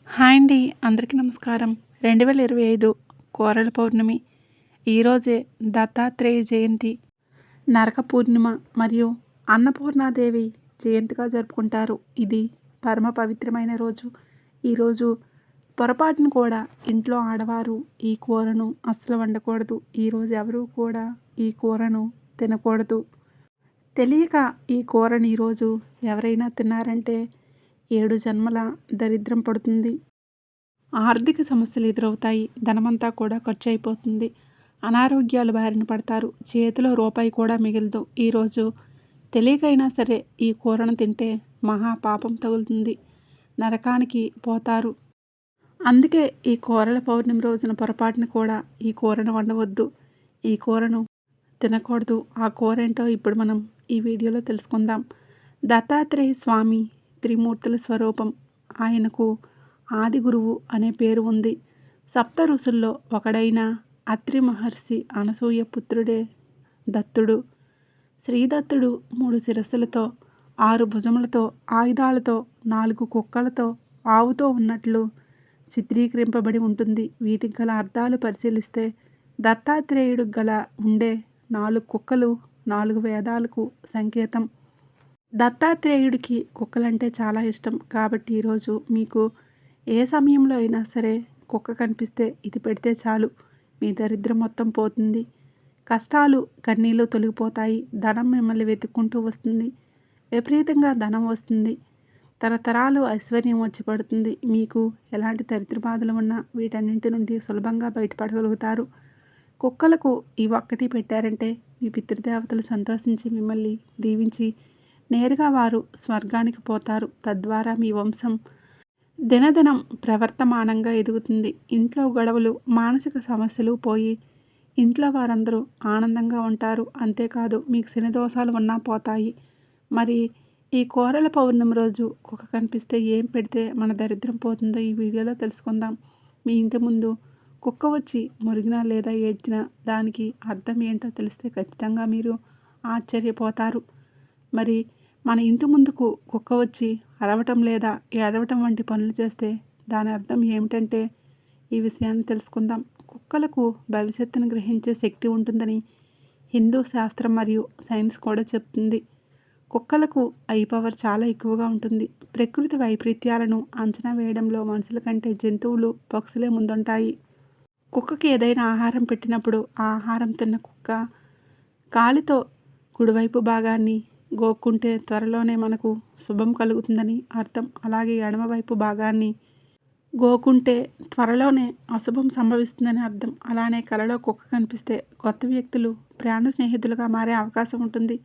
Hi అండి. అందరికీ నమస్కారం. 2025 కోరల పౌర్ణమి. ఈరోజే దత్తాత్రేయ జయంతి, నరక పూర్ణిమ మరియు అన్నపూర్ణాదేవి జయంతిగా జరుపుకుంటారు. ఇది పరమ పవిత్రమైన రోజు. ఈరోజు పొరపాటును కూడా ఇంట్లో ఆడవారు ఈ కూరను అస్సలు వండకూడదు. ఈరోజు ఎవరు కూడా ఈ కూరను తినకూడదు. తెలియక ఈ కూరని ఈరోజు ఎవరైనా తిన్నారంటే 7 జన్మల దరిద్రం పడుతుంది. ఆర్థిక సమస్యలు ఎదురవుతాయి. ధనమంతా కూడా ఖర్చు అయిపోతుంది. అనారోగ్యాలు బారిన పడతారు. చేతిలో రూపాయి కూడా మిగలదు. ఈరోజు తెలియకైనా సరే ఈ కూరను తింటే మహా పాపం తగులుతుంది. నరకానికి పోతారు. అందుకే ఈ కూరల పౌర్ణమి రోజున పొరపాటున కూడా ఈ కూరను వండవద్దు. ఈ కూరను తినకూడదు. ఆ కూర ఏంటో ఇప్పుడు మనం ఈ వీడియోలో తెలుసుకుందాం. దత్తాత్రేయ స్వామి త్రిమూర్తుల స్వరూపం. ఆయనకు ఆది గురువు అనే పేరు ఉంది. సప్త ఋషుల్లో ఒకడైన అత్రి మహర్షి అనసూయ పుత్రుడే దత్తుడు. శ్రీదత్తుడు 3 శిరస్సులతో, 6 భుజములతో, ఆయుధాలతో, 4 కుక్కలతో, ఆవుతో ఉన్నట్లు చిత్రీకరింపబడి ఉంటుంది. వీటికి గల అర్థాలు పరిశీలిస్తే దత్తాత్రేయుడు గల ఉండే 4 కుక్కలు 4 వేదాలకు సంకేతం. దత్తాత్రేయుడికి కుక్కలంటే చాలా ఇష్టం. కాబట్టి ఈరోజు మీకు ఏ సమయంలో అయినా సరే కుక్క కనిపిస్తే ఇది పెడితే చాలు, మీ దరిద్రం మొత్తం పోతుంది. కష్టాలు కన్నీళ్ళు తొలగిపోతాయి. ధనం మిమ్మల్ని వెతుక్కుంటూ వస్తుంది. విపరీతంగా ధనం వస్తుంది. తరతరాలు ఐశ్వర్యం వచ్చి పడుతుంది. మీకు ఎలాంటి దరిద్ర బాధలు ఉన్నా వీటన్నింటి నుండి సులభంగా బయటపడగలుగుతారు. కుక్కలకు ఈ ఒక్కటి పెట్టారంటే మీ పితృదేవతలు సంతోషించి మిమ్మల్ని దీవించి నేరుగా వారు స్వర్గానికి పోతారు. తద్వారా మీ వంశం దినదినం ప్రవర్తమానంగా ఎదుగుతుంది. ఇంట్లో గొడవలు, మానసిక సమస్యలు పోయి ఇంట్లో వారందరూ ఆనందంగా ఉంటారు. అంతేకాదు మీకు శని దోషాలు ఉన్నా పోతాయి. మరి ఈ కోరల పౌర్ణమి రోజు కుక్క కనిపిస్తే ఏం పెడితే మన దరిద్రం పోతుందో ఈ వీడియోలో తెలుసుకుందాం. మీ ఇంటి ముందు కుక్క వచ్చి మురిగినా లేదా ఏడ్చినా దానికి అర్థం ఏంటో తెలిస్తే ఖచ్చితంగా మీరు ఆశ్చర్యపోతారు. మరి మన ఇంటి ముందుకు కుక్క వచ్చి అరవటం లేదా ఏడవటం వంటి పనులు చేస్తే దాని అర్థం ఏమిటంటే ఈ విషయాన్ని తెలుసుకుందాం. కుక్కలకు భవిష్యత్తును గ్రహించే శక్తి ఉంటుందని హిందూ శాస్త్రం మరియు సైన్స్ కూడా చెప్తుంది. కుక్కలకు ఐ పవర్ చాలా ఎక్కువగా ఉంటుంది. ప్రకృతి వైపరీత్యాలను అంచనా వేయడంలో మనుషుల కంటే జంతువులు, పక్షులే ముందుంటాయి. కుక్కకి ఏదైనా ఆహారం పెట్టినప్పుడు ఆ ఆహారం తిన్న కుక్క కాలితో కుడివైపు భాగాన్ని గోక్కుంటే త్వరలోనే మనకు శుభం కలుగుతుందని అర్థం. అలాగే ఎడమవైపు భాగాన్ని గోకుంటే త్వరలోనే అశుభం సంభవిస్తుందని అర్థం. అలానే కలలో కుక్క కనిపిస్తే కొత్త వ్యక్తులు ప్రాణ స్నేహితులుగా మారే అవకాశం ఉంటుంది.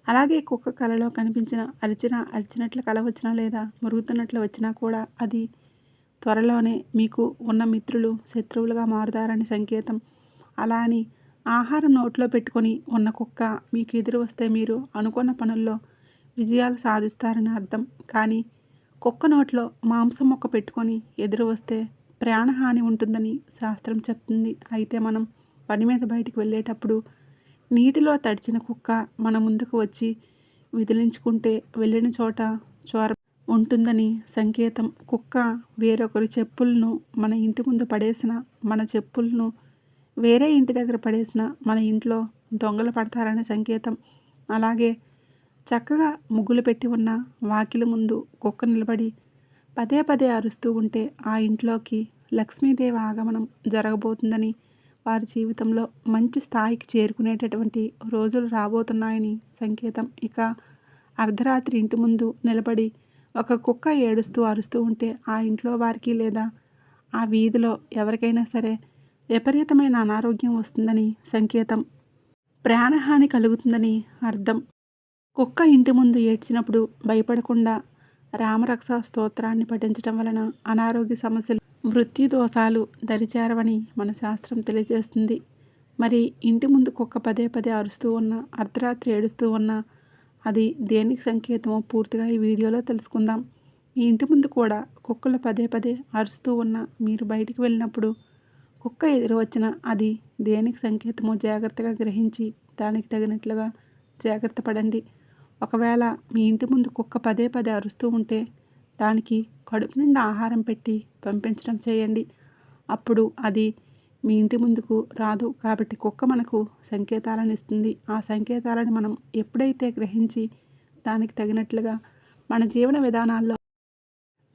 అలాగే కుక్క కలలో కనిపించిన అరిచినట్లు కల వచ్చినా లేదా మురుగుతున్నట్లు వచ్చినా కూడా అది త్వరలోనే మీకు ఉన్న మిత్రులు శత్రువులుగా మారుతారని సంకేతం. అలా అని ఆహారం నోట్లో పెట్టుకొని ఉన్న కుక్క మీకు ఎదురు వస్తే మీరు అనుకున్న పనుల్లో విజయాలు సాధిస్తారని అర్థం. కానీ కుక్క నోట్లో మాంసం మొక్క పెట్టుకొని ఎదురు వస్తే ప్రాణహాని ఉంటుందని శాస్త్రం చెప్తుంది. అయితే మనం పని మీద బయటికి వెళ్ళేటప్పుడు నీటిలో తడిచిన కుక్క మన ముందుకు వచ్చి విదిలించుకుంటే వెళ్ళిన చోట చోర ఉంటుందని సంకేతం. కుక్క వేరొకరి చెప్పులను మన ఇంటి ముందు పడేసిన, మన చెప్పులను వేరే ఇంటి దగ్గర పడేసిన మన ఇంట్లో దొంగలు పడతారనే సంకేతం. అలాగే చక్కగా ముగ్గులు పెట్టి ఉన్న వాకిలి ముందు కుక్క నిలబడి పదే పదే అరుస్తూ ఉంటే ఆ ఇంట్లోకి లక్ష్మీదేవి ఆగమనం జరగబోతుందని, వారి జీవితంలో మంచి స్థాయికి చేరుకునేటటువంటి రోజులు రాబోతున్నాయని సంకేతం. ఇక అర్ధరాత్రి ఇంటి ముందు నిలబడి ఒక కుక్క ఏడుస్తూ అరుస్తూ ఉంటే ఆ ఇంట్లో వారికి లేదా ఆ వీధిలో ఎవరికైనా సరే విపరీతమైన అనారోగ్యం వస్తుందని సంకేతం. ప్రాణహాని కలుగుతుందని అర్థం. కుక్క ఇంటి ముందు ఏడ్చినప్పుడు భయపడకుండా రామరక్ష స్తోత్రాన్ని పఠించడం వలన అనారోగ్య సమస్యలు, మృత్యు దోషాలు దరిచేరవని మన శాస్త్రం తెలియజేస్తుంది. మరి ఇంటి ముందు కుక్క పదే పదే అరుస్తూ ఉన్నా, అర్ధరాత్రి ఏడుస్తూ ఉన్నా అది దేనికి సంకేతమో పూర్తిగా ఈ వీడియోలో తెలుసుకుందాం. మీ ఇంటి ముందు కూడా కుక్కలు పదే పదే అరుస్తూ ఉన్నా మీరు బయటికి వెళ్ళినప్పుడు కుక్క ఎదురు వచ్చిన అది దేనికి సంకేతమో జాగ్రత్తగా గ్రహించి దానికి తగినట్లుగా జాగ్రత్త పడండి. ఒకవేళ మీ ఇంటి ముందు కుక్క పదే పదే అరుస్తూ ఉంటే దానికి కడుపు నిండా ఆహారం పెట్టి పంపించడం చేయండి. అప్పుడు అది మీ ఇంటి ముందుకు రాదు. కాబట్టి కుక్క మనకు సంకేతాలను ఇస్తుంది. ఆ సంకేతాలను మనం ఎప్పుడైతే గ్రహించి దానికి తగినట్లుగా మన జీవన విధానాల్లో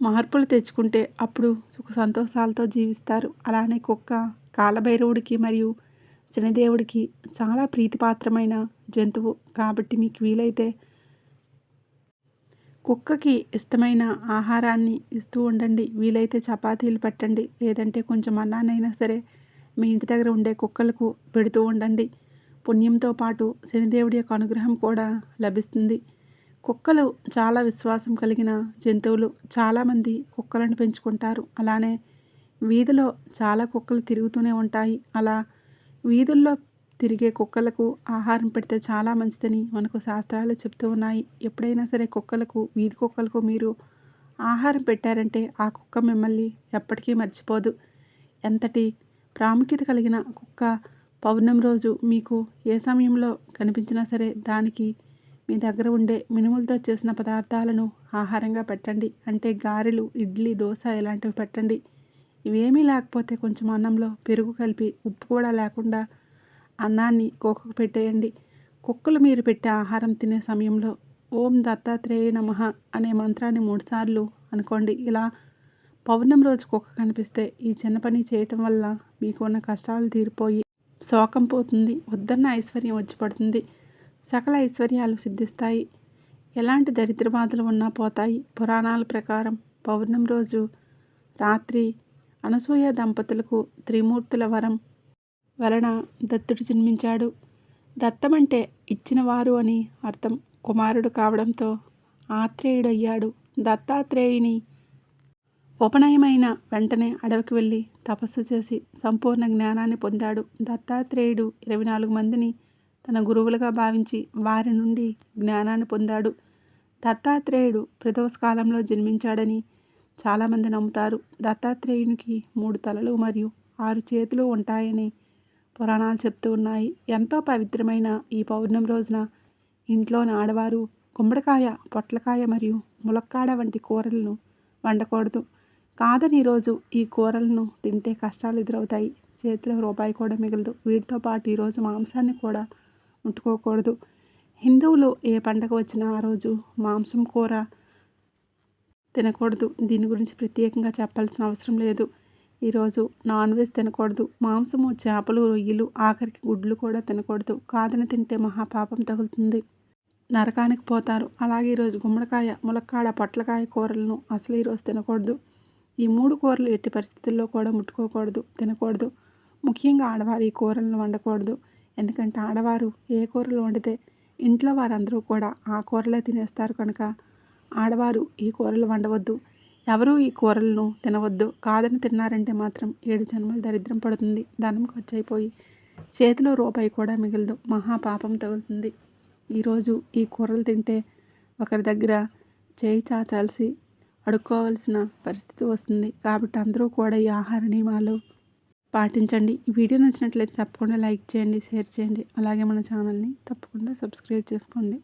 మార్పులు తెచ్చుకుంటే అప్పుడు సుఖ సంతోషాలతో జీవిస్తారు. అలానే కుక్క కాలభైరవుడికి మరియు శనిదేవుడికి చాలా ప్రీతిపాత్రమైన జంతువు. కాబట్టి మీకు వీలైతే కుక్కకి ఇష్టమైన ఆహారాన్ని ఇస్తూ ఉండండి. వీలైతే చపాతీలు పెట్టండి, లేదంటే కొంచెం అన్నాన్నైనా సరే మీ ఇంటి దగ్గర ఉండే కుక్కలకు పెడుతూ ఉండండి. పుణ్యంతో పాటు శనిదేవుడి యొక్క అనుగ్రహం కూడా లభిస్తుంది. కుక్కలు చాలా విశ్వాసం కలిగిన జంతువులు. చాలామంది కుక్కలను పెంచుకుంటారు. అలానే వీధిలో చాలా కుక్కలు తిరుగుతూనే ఉంటాయి. అలా వీధుల్లో తిరిగే కుక్కలకు ఆహారం పెడితే చాలా మంచిదని మనకు శాస్త్రాలు చెప్తూ ఉన్నాయి. ఎప్పుడైనా సరే కుక్కలకు, వీధి కుక్కలకు మీరు ఆహారం పెట్టారంటే ఆ కుక్క మిమ్మల్ని ఎప్పటికీ మర్చిపోదు. ఎంతటి ప్రాముఖ్యత కలిగిన కుక్క పౌర్ణమి రోజు మీకు ఏ సమయంలో కనిపించినా సరే దానికి మీ దగ్గర ఉండే మినుములతో చేసిన పదార్థాలను ఆహారంగా పెట్టండి. అంటే గారెలు, ఇడ్లీ, దోశ ఇలాంటివి పెట్టండి. ఇవేమీ లేకపోతే కొంచెం అన్నంలో పెరుగు కలిపి, ఉప్పు కూడా లేకుండా అన్నాన్ని కుక్కకు పెట్టేయండి. కుక్కలు మీరు పెట్టే ఆహారం తినే సమయంలో ఓం దత్తాత్రేయ నమః అనే మంత్రాన్ని 3 సార్లు అనుకోండి. ఇలా పౌర్ణమి రోజు కుక్క కనిపిస్తే ఈ చిన్న పని చేయటం వల్ల మీకు ఉన్న కష్టాలు తీరిపోయి శోకం పోతుంది. వద్దన్న ఐశ్వర్యం వచ్చి పడుతుంది. సకల ఐశ్వర్యాలు సిద్ధిస్తాయి. ఎలాంటి దరిద్ర బాధలు ఉన్నా పోతాయి. పురాణాల ప్రకారం పౌర్ణమి రోజు రాత్రి అనసూయ దంపతులకు త్రిమూర్తుల వరం వలన దత్తుడు జన్మించాడు. దత్తం అంటే ఇచ్చినవారు అని అర్థం. కుమారుడు కావడంతో ఆత్రేయుడయ్యాడు. దత్తాత్రేయుని ఉపనయమైన వెంటనే అడవికి వెళ్ళి తపస్సు చేసి సంపూర్ణ జ్ఞానాన్ని పొందాడు. దత్తాత్రేయుడు 24 మందిని తన గురువులుగా భావించి వారి నుండి జ్ఞానాన్ని పొందాడు. దత్తాత్రేయుడు ప్రదోష కాలంలో జన్మించాడని చాలామంది నమ్ముతారు. దత్తాత్రేయునికి 3 తలలు మరియు 6 చేతులు ఉంటాయని పురాణాలు చెప్తూ ఉన్నాయి. ఎంతో పవిత్రమైన ఈ పౌర్ణమి రోజున ఇంట్లోని ఆడవారు గుమ్మడికాయ, పొట్లకాయ మరియు ములక్కాడ వంటి కూరలను వండకూడదు. కాదని ఈరోజు ఈ కూరలను తింటే కష్టాలు ఎదురవుతాయి. చేతిలో రూపాయి కూడా మిగలదు. వీటితో పాటు ఈరోజు మాంసాన్ని కూడా ముట్టుకోకూడదు. హిందువులు ఏ పండగ వచ్చినా ఆ రోజు మాంసం కూర తినకూడదు. దీని గురించి ప్రత్యేకంగా చెప్పాల్సిన అవసరం లేదు. ఈరోజు నాన్ వెజ్ తినకూడదు. మాంసము, చేపలు, రొయ్యలు, ఆఖరికి గుడ్లు కూడా తినకూడదు. కాదని తింటే మహాపాపం తగులుతుంది, నరకానికి పోతారు. అలాగే ఈరోజు గుమ్మడికాయ, ములక్కాడ, పొట్లకాయ కూరలను అసలు ఈరోజు తినకూడదు. ఈ 3 కూరలు ఎట్టి పరిస్థితుల్లో కూడా ముట్టుకోకూడదు, తినకూడదు. ముఖ్యంగా ఆడవారు ఈ కూరలను వండకూడదు. ఎందుకంటే ఆడవారు ఏ కూరలు వండితే ఇంట్లో వారందరూ కూడా ఆ కూరలే తినేస్తారు కనుక ఆడవారు ఈ కూరలు వండవద్దు. ఎవరూ ఈ కూరలను తినవద్దు. కాదని తిన్నారంటే మాత్రం 7 జన్మలు దరిద్రం పడుతుంది. ధనం ఖర్చు అయిపోయి చేతిలో రూపాయి కూడా మిగలదు, మహాపాపం తగులుతుంది. ఈరోజు ఈ కూరలు తింటే ఒకరి దగ్గర చేయి చాచాల్సి అడుక్కోవాల్సిన పరిస్థితి వస్తుంది. కాబట్టి అందరూ కూడా ఈ ఆహార నియమాలు పాటించండి. ఈ వీడియో నచ్చినట్లయితే తప్పకుండా లైక్ చేయండి, షేర్ చేయండి. అలాగే మన ఛానల్ని తప్పకుండా సబ్స్క్రైబ్ చేసుకోండి.